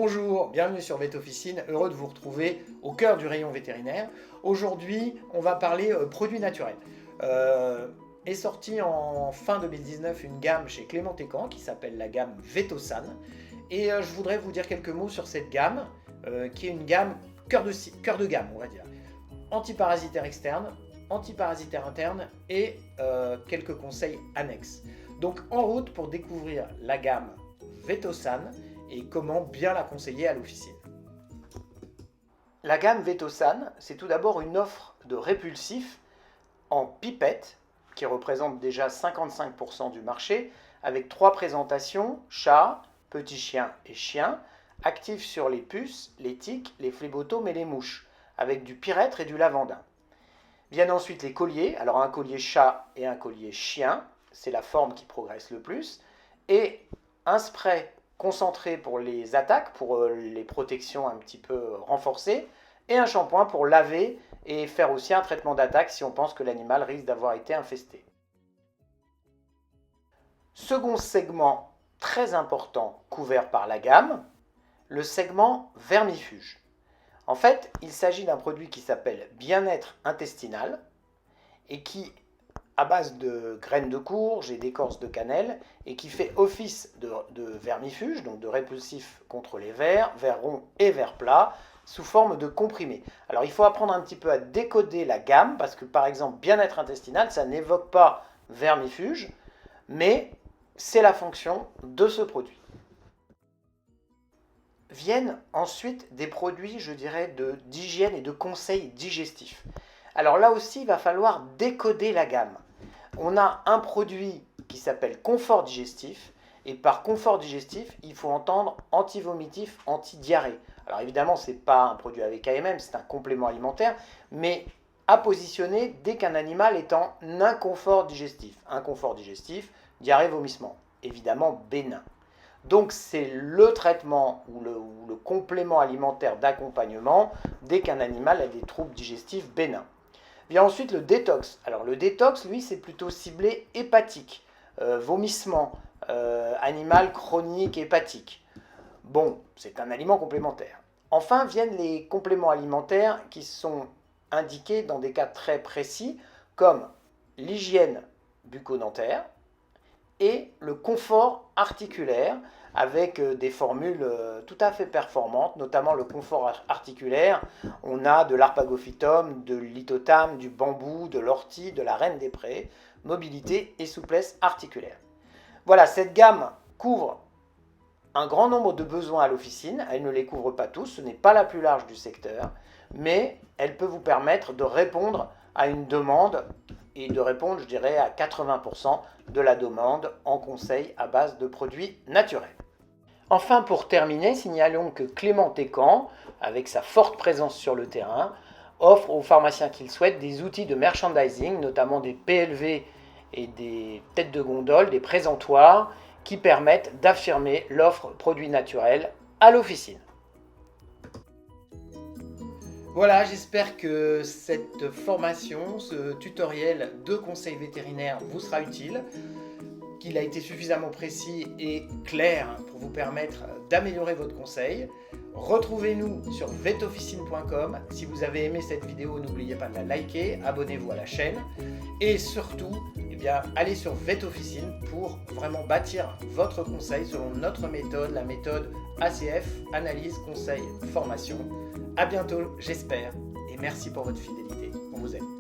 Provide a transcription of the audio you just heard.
Bonjour, bienvenue sur Vetofficine, heureux de vous retrouver au cœur du rayon vétérinaire. Aujourd'hui, on va parler produits naturels. Est sortie en fin 2019 une gamme chez Clément Técan qui s'appelle la gamme Vetosan. Et je voudrais vous dire quelques mots sur cette gamme, qui est une gamme cœur de gamme, on va dire. Antiparasitaire externe, antiparasitaire interne et quelques conseils annexes. Donc en route pour découvrir la gamme Vetosan et comment bien la conseiller à l'officine. La gamme Vetosan, c'est tout d'abord une offre de répulsifs en pipette qui représente déjà 55% du marché, avec 3 présentations, chat, petit chien et chien, actifs sur les puces, les tiques, les phlébotomes et les mouches, avec du pyrètre et du lavandin. Viennent ensuite les colliers, alors un collier chat et un collier chien, c'est la forme qui progresse le plus, et un spray concentré pour les attaques, pour les protections un petit peu renforcées, et un shampoing pour laver et faire aussi un traitement d'attaque si on pense que l'animal risque d'avoir été infesté. Second segment très important couvert par la gamme, le segment vermifuge. En fait, il s'agit d'un produit qui s'appelle Bien-être intestinal et qui, à base de graines de courge et d'écorce de cannelle, et qui fait office de vermifuge, donc de répulsif contre les vers ronds et vers plats, sous forme de comprimés. Alors il faut apprendre un petit peu à décoder la gamme, parce que par exemple bien-être intestinal, ça n'évoque pas vermifuge, mais c'est la fonction de ce produit. Viennent ensuite des produits, je dirais, d'hygiène et de conseils digestifs. Alors là aussi, il va falloir décoder la gamme. On a un produit qui s'appelle confort digestif, et par confort digestif, il faut entendre anti-vomitif, anti-diarrhée. Alors évidemment, ce n'est pas un produit avec AMM, c'est un complément alimentaire, mais à positionner dès qu'un animal est en inconfort digestif. Inconfort digestif, diarrhée, vomissement, évidemment bénin. Donc c'est le traitement ou le complément alimentaire d'accompagnement dès qu'un animal a des troubles digestifs bénins. Vient ensuite le détox. Alors le détox, lui, c'est plutôt ciblé hépatique, vomissement, animal chronique hépatique. Bon, c'est un aliment complémentaire. Enfin viennent les compléments alimentaires qui sont indiqués dans des cas très précis, comme l'hygiène bucco-dentaire et le confort articulaire, avec des formules tout à fait performantes, notamment le confort articulaire. On a de l'arpagophytum, de l'ithotame, du bambou, de l'ortie, de la reine des prés, mobilité et souplesse articulaire. Voilà, cette gamme couvre un grand nombre de besoins à l'officine. Elle ne les couvre pas tous, ce n'est pas la plus large du secteur, mais elle peut vous permettre de répondre à une demande et de répondre, je dirais, à 80% de la demande en conseil à base de produits naturels. Enfin, pour terminer, signalons que Clément Técan, avec sa forte présence sur le terrain, offre aux pharmaciens qui le souhaitent des outils de merchandising, notamment des PLV et des têtes de gondole, des présentoirs, qui permettent d'affirmer l'offre produits naturels à l'officine. Voilà, j'espère que cette formation, ce tutoriel de conseil vétérinaire vous sera utile, qu'il a été suffisamment précis et clair pour vous permettre d'améliorer votre conseil. Retrouvez-nous sur vetofficine.com. Si vous avez aimé cette vidéo, n'oubliez pas de la liker, abonnez-vous à la chaîne et surtout, allez sur Vetofficine pour vraiment bâtir votre conseil selon notre méthode, la méthode ACF, analyse, conseil, formation. À bientôt, j'espère, et merci pour votre fidélité. On vous aime.